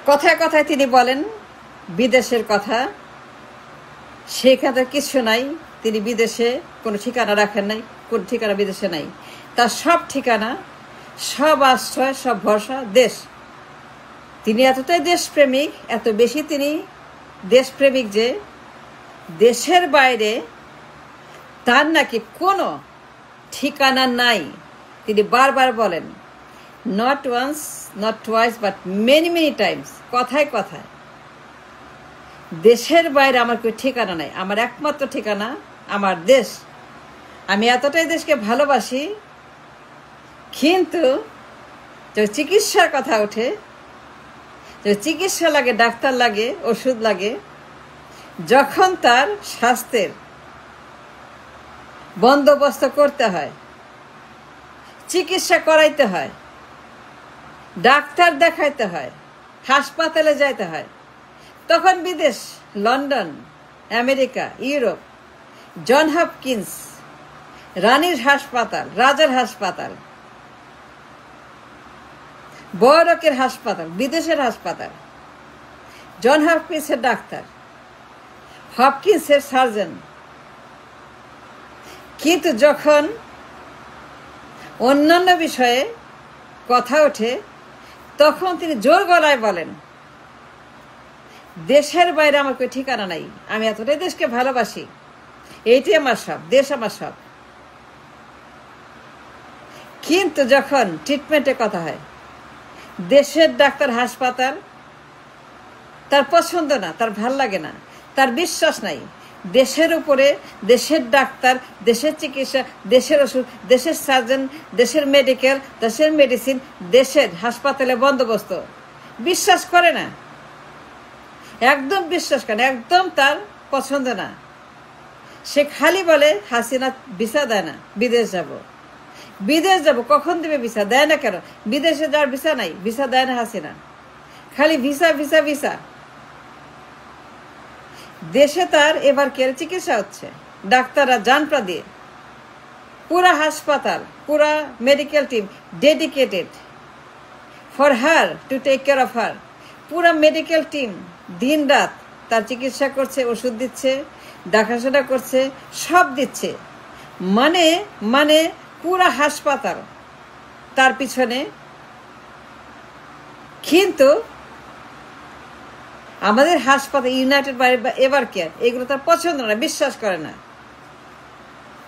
কথায় কথায় তিনি বলেন বিদেশের কথা, সেখানে কিছু নাই। তিনি বিদেশে কোনো ঠিকানা রাখেন নাই, কোন ঠিকানা বিদেশে নাই। তার সব ঠিকানা, সব আশ্রয়, সব ভরসা দেশ। তিনি এতটাই দেশপ্রেমিক, এত বেশি তিনি দেশপ্রেমিক যে দেশের বাইরে তার নাকি কোনো ঠিকানা নাই। তিনি বারবার বলেন, not once, not twice, but many many times, কথায় কথায়, দেশের বাইরে আমার কোনো ঠিকানা নাই, আমার একমাত্র ঠিকানা আমার দেশ। আমি এতটাই দেশকে ভালোবাসি, কিন্তু চিকিৎসার কথা ওঠে, চিকিৎসা লাগে, ডাক্তার লাগে, ওষুধ লাগে, যখন তার স্বাস্থ্যের বন্দোবস্ত করতে হয়, চিকিৎসা করাইতে হয়, ডাক্তার দেখাইতে হয়, হাসপাতালে যাইতে হয়, তখন বিদেশ, London, America, Europe, John Hopkins, রানীর হাসপাতাল, রাজার হাসপাতাল, বড়লোকের হাসপাতাল, বিদেশের হাসপাতাল, জন হপকিন্সের ডাক্তার, হপকিন্সের সার্জন। কিন্তু যখন অন্যান্য বিষয়ে কথা ওঠে, তখন তিনি জোর গলায় বলেন, দেশের বাইরে আমার কোনো ঠিকানা নাই, আমি এতটাই দেশকে ভালোবাসি, এইটি আমার সব, দেশ আমার সব। কিন্তু যখন ট্রিটমেন্টের কথা হয়, দেশের ডাক্তার, হাসপাতাল তার পছন্দ না, তার ভাল লাগে না, তার বিশ্বাস নাই। দেশের উপরে, দেশের ডাক্তার, দেশের চিকিৎসা, দেশের ওষুধ, দেশের সার্জন, দেশের মেডিকেল, দেশের মেডিসিন, দেশের হাসপাতালে বন্দোবস্ত বিশ্বাস করে না, একদম বিশ্বাস করে না, একদম তার পছন্দ না। সে খালি বলে হাসিনা ভিসা দেয় না, বিদেশ যাব, বিদেশ যাব। কখন দেবে ভিসা? দেয় না কেন? বিদেশে যাওয়ার ভিসা নাই, ভিসা দেয় না হাসিনা, খালি ভিসা ভিসা ভিসা। দেশে তার এবার কেয়ার চিকিৎসা হচ্ছে, ডাক্তাররা জানপ্রা দিয়ে, পুরা হাসপাতাল, পুরা medical team dedicated for her, to take care of her. পুরা মেডিকেল টিম দিন রাত তার চিকিৎসা করছে, ওষুধ দিচ্ছে, দেখাশোনা করছে, সব দিচ্ছে। মানে মানে পুরা হাসপাতাল তার পিছনে। কিন্তু আমাদের হাসপাতাল, ইউনাইটেড বা এভার কেয়ার, এগুলো তার পছন্দ না, বিশ্বাস করে না,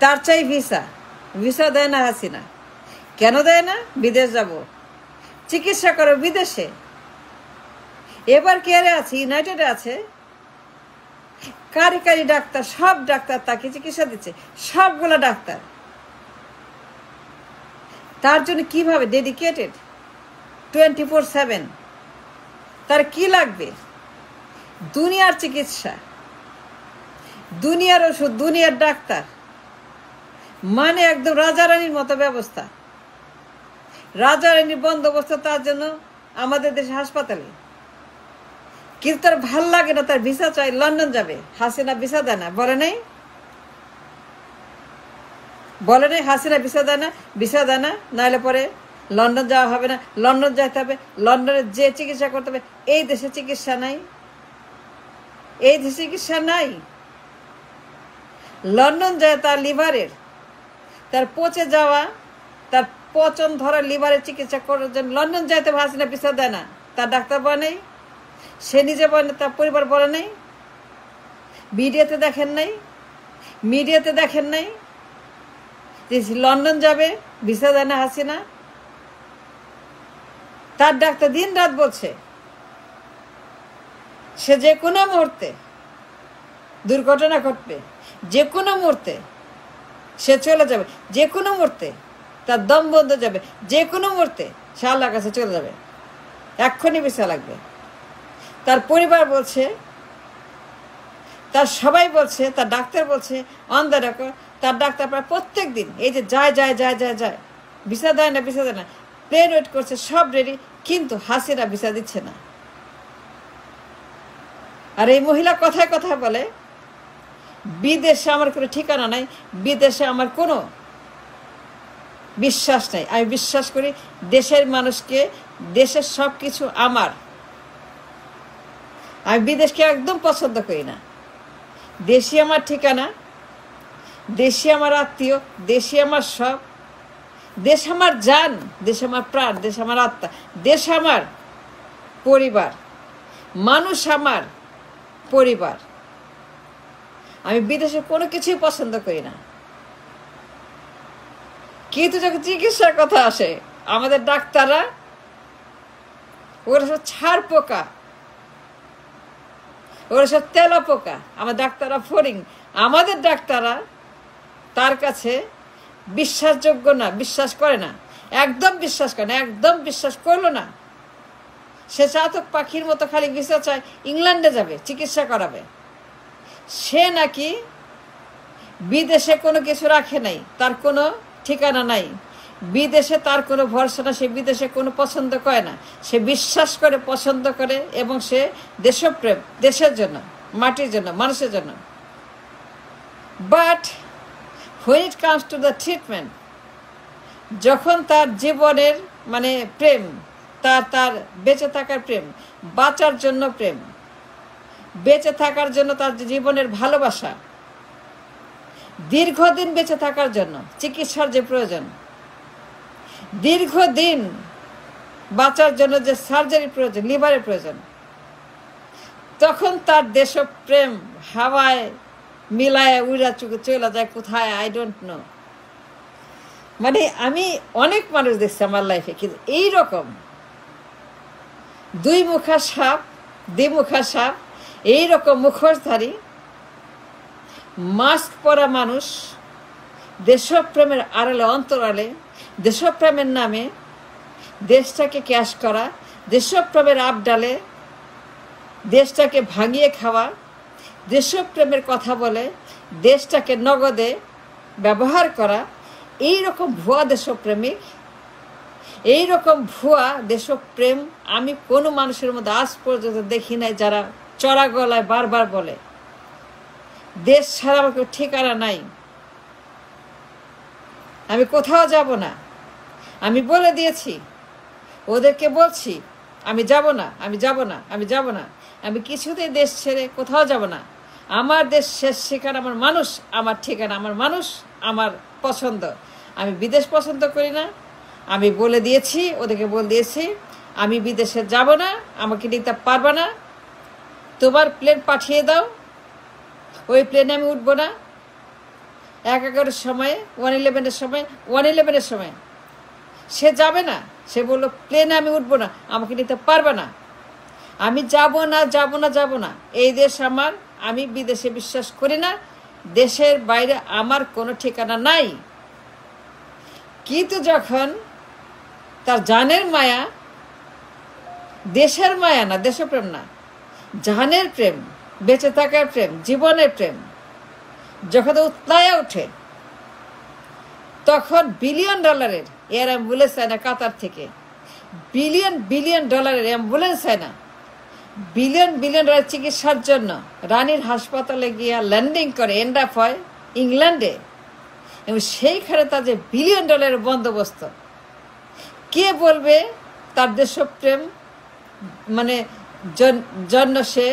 তার চাই ভিসা। ভিসা দেয় না হাসিনা। কেন দেয় না? বিদেশ যাব, চিকিৎসা করো বিদেশে। এভার কেয়ারে আছে, ইউনাইটেডে আছে, কারি কারি ডাক্তার, সব ডাক্তার তাকে চিকিৎসা দিচ্ছে, সবগুলো ডাক্তার তার জন্য কিভাবে ডেডিকেটেড 24/7। তার কি লাগবে? দুনিয়ার চিকিৎসা, দুনিয়ার ওষুধ, দুনিয়ার ডাক্তার, মানে একদম রাজারানীর মতো ব্যবস্থা, রাজারানীর বন্দোবস্ত তার জন্য আমাদের দেশে হাসপাতালে। কিন্তু তার ভাল লাগে না, তার ভিসা চাই, লন্ডন যাবে। হাসিনা ভিসা দেয় না, বলে নাই? বলে নাই হাসিনা ভিসা দেয় না, ভিসা দেয় না, নাহলে পরে লন্ডন যাওয়া হবে না, লন্ডন যাইতে হবে, লন্ডনে যে চিকিৎসা করতে হবে। এই দেশে চিকিৎসা নাই, এই দেশে চিকিৎসা নাই। লন্ডন যায় তার লিভারের, তার পচে যাওয়া, তার পচন ধরা লিভারের চিকিৎসা করার জন্য লন্ডন যাইতে হাসিনা ভিসা দেয় না। তার ডাক্তার বলে নেই, সে নিজে বলে, তার পরিবার বলে নেই, মিডিয়াতে দেখেন নাই, মিডিয়াতে দেখেন নাই যে লন্ডন যাবে, ভিসা দেয় না হাসিনা। তার ডাক্তার দিন রাত বলছে সে যে কোনো মুহূর্তে দুর্ঘটনা ঘটবে, যে কোনো মুহূর্তে সে চলে যাবে, যে কোনো মুহূর্তে তার দম বন্ধ যাবে, যে কোনো মুহূর্তে সে আল্লাহর কাছে চলে যাবে, এক্ষুনি ভিসা লাগবে। তার পরিবার বলছে, তার সবাই বলছে, তার ডাক্তার বলছে, অন দ্য রেকর্ড, তার ডাক্তার প্রায় প্রত্যেক দিন এই যে যায় যায় যায় যায় যায়, ভিসা দেয় না, ভিসা দেয় না, প্লেন ওয়েট করছে, সব রেডি, কিন্তু হাসিনা ভিসা দিচ্ছে না। আর এই মহিলা কথায় কথায় বলে, বিদেশে আমার কোনো ঠিকানা নাই, বিদেশে আমার কোনো বিশ্বাস নাই, আমি বিশ্বাস করি দেশের মানুষকে, দেশের সব কিছু আমার, আমি বিদেশকে একদম পছন্দ করি না। দেশই আমার ঠিকানা, দেশই আমার আত্মীয়, দেশই আমার সব। দেশ আমার জান, দেশ আমার প্রাণ, দেশ আমার আত্মা, দেশ আমার পরিবার, মানুষ আমার পরিবার। আমি বিদেশে কোনো কিছুই পছন্দ করি না। কিন্তু যখন চিকিৎসার কথা আসে, আমাদের ডাক্তাররা ওরা সব ছাড় পোকা, ওরা সব তেলা পোকা। আমার ডাক্তাররা ফড়িং। আমাদের ডাক্তাররা তার কাছে বিশ্বাসযোগ্য না, বিশ্বাস করে না, একদম বিশ্বাস করে না, একদম বিশ্বাস করলো না। সে চাতক পাখির মতো খালি ভিসা চায়, ইংল্যান্ডে যাবে চিকিৎসা করাবে। সে নাকি বিদেশে কোনো কিছু রাখে নাই, তার কোনো ঠিকানা নাই, বিদেশে তার কোনো ভরসা না, সে বিদেশে কোনো পছন্দ করে না। সে বিশ্বাস করে, পছন্দ করে, এবং সে দেশপ্রেম, দেশের জন্য, মাটির জন্য, মানুষের জন্য। But when it comes to the treatment, যখন তার জীবনের মানে প্রেম, তার বেঁচে থাকার প্রেম, বাঁচার জন্য প্রেম, বেঁচে থাকার জন্য তার জীবনের ভালোবাসা, দীর্ঘদিন বেঁচে থাকার জন্য চিকিৎসার যে প্রয়োজন, দীর্ঘদিন বাঁচার জন্য যে সার্জারি প্রয়োজন, লিভারের প্রয়োজন, তখন তার দেশপ্রেম হাওয়ায় মিলায় উড়া চলে যায় কোথায়, আই ডোন্ট নো। মানে আমি অনেক মানুষ দেখছি আমার লাইফে, কিন্তু এইরকম দুই মুখা সাপ, দ্বিমুখা সাপ, এইরকম মুখোশধারী মাস্ক পরা মানুষ দেশপ্রেমের আড়ালে, অন্তরালে, দেশপ্রেমের নামে দেশটাকে ক্যাশ করা, দেশপ্রেমের আবডালে দেশটাকে ভাঙিয়ে খাওয়া, দেশপ্রেমের কথা বলে দেশটাকে নগদে ব্যবহার করা, এইরকম ভুয়া দেশপ্রেমিক, এইরকম ভুয়া দেশপ্রেম আমি কোনো মানুষের মধ্যে আজ পর্যন্ত দেখি নাই, যারা চড়া গলায় বারবার বলে দেশ ছাড়া আমার কেউ ঠিকানা নাই, আমি কোথাও যাব না। আমি বলে দিয়েছি, ওদেরকে বলছি, আমি যাব না, আমি যাব না, আমি যাব না, আমি কিছুতেই দেশ ছেড়ে কোথাও যাব না। আমার দেশ শেষ ঠিকানা, আমার মানুষ আমার ঠিকানা, আমার মানুষ আমার পছন্দ। আমি বিদেশ পছন্দ করি না। আমি বলে দিয়েছি, ওদেরকে বলে দিয়েছি, আমি বিদেশে যাব না, আমাকে নিতে পারবে না। তোমার প্লেন পাঠিয়ে দাও, ওই প্লেনে আমি উঠবো না। 11-11 সময়ে, 111-এর সময়, 111-এর সময় সে যাবে না। সে বললো প্লেনে আমি উঠবো না, আমাকে নিতে পারবে না। আমি যাব না, যাব না, যাব না। এই দেশ আমার, আমি বিদেশে বিশ্বাস করি না, দেশের বাইরে আমার কোনো ঠিকানা নাই। কিন্তু যখন তার জানের মায়া, দেশের মায়া না, দেশপ্রেম না, জানের প্রেম, বেঁচে থাকার প্রেম, জীবনের প্রেম যখন উতলায় ওঠে, তখন $বিলিয়ন এয়ার অ্যাম্বুলেন্স হয় না কাতার থেকে, $বিলিয়ন অ্যাম্বুলেন্স হয় না, $বিলিয়ন চিকিৎসার জন্য রানীর হাসপাতালে গিয়া ল্যান্ডিং করে, এন্ড আপ হয় ইংল্যান্ডে, এবং সেইখানে তার যে $বিলিয়ন বন্দোবস্ত, কে বলবে তার দেশপ্রেম মানে জন্য সে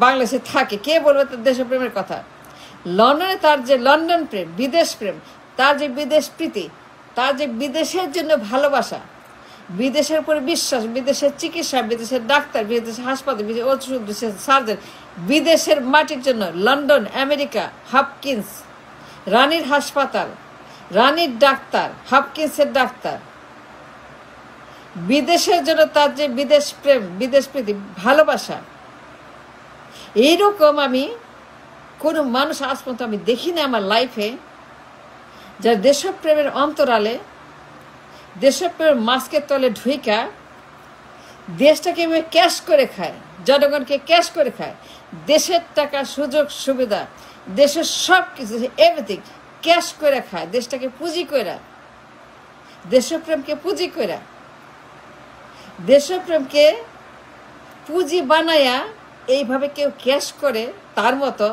বাংলাদেশে থাকে? কে বলবে তার দেশপ্রেমের কথা? লন্ডনে তার যে লন্ডন প্রেম, বিদেশ প্রেম, তার যে বিদেশ প্রীতি, তার যে বিদেশের জন্য ভালোবাসা, বিদেশের উপরে বিশ্বাস, বিদেশের চিকিৎসা, বিদেশের ডাক্তার, বিদেশের হাসপাতাল, বিদেশের ওষুধ, বিদেশের সার্জন, বিদেশের মাটির জন্য লন্ডন, আমেরিকা, হপকিন্স, রানীর হাসপাতাল, রানীর ডাক্তার, হপকিন্সের ডাক্তার, বিদেশের জন্য তার যে বিদেশ প্রেম, বিদেশ প্রীতি, ভালোবাসা, এইরকম আমি কোনো মানুষ আজ পর্যন্ত আমি দেখি না আমার লাইফে, যার দেশপ্রেমের অন্তরালে, দেশপ্রেমের মাস্কের তলে ঢুইকা দেশটাকে ক্যাশ করে খায়, জনগণকে ক্যাশ করে খায়, দেশের টাকা, সুযোগ সুবিধা, দেশের সব কিছু, এভরিথিং ক্যাশ করে খায়, দেশটাকে পুঁজি করে, দেশপ্রেমকে পুঁজি করে, দেশপ্রেমকে পুঁজি বানায়া এইভাবে কেউ ক্যাশ করে, তার মতো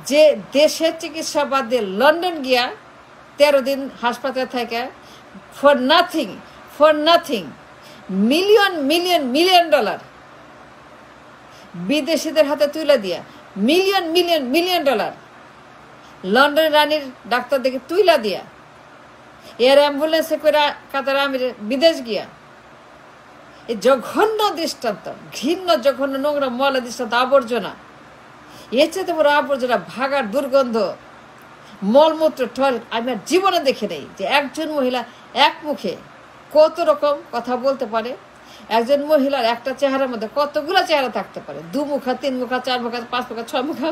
যে দেশের চিকিৎসা বাদ দিয়ে লন্ডন গিয়া 13 দিন হাসপাতালে থাকে ফর নাথিং, $মিলিয়ন বিদেশিদের হাতে তুলে দিয়া million million million dollar London রানীর ডাক্তার দেখে তুইলা দিয়া এর অ্যাম্বুলেন্সে করে কাতার আমির বিদেশ গিয়া এই জঘন্য দৃষ্টান্ত, ঘৃণ্য জঘন্য নোংরা ময়লা দৃষ্টান্ত, আবর্জনা, এর চেয়ে বড় আবর্জনা, ভাগার দুর্গন্ধ, মলমূত্র, টয়লেট আমি আর জীবনে দেখে নেই যে একজন মহিলা এক মুখে কত রকম কথা বলতে পারে। একজন মহিলার একটা চেহারার মধ্যে কতগুলো চেহারা থাকতে পারে, 2 মুখা, 3 মুখা, 4 মুখা, 5 মুখা, 6 মুখা।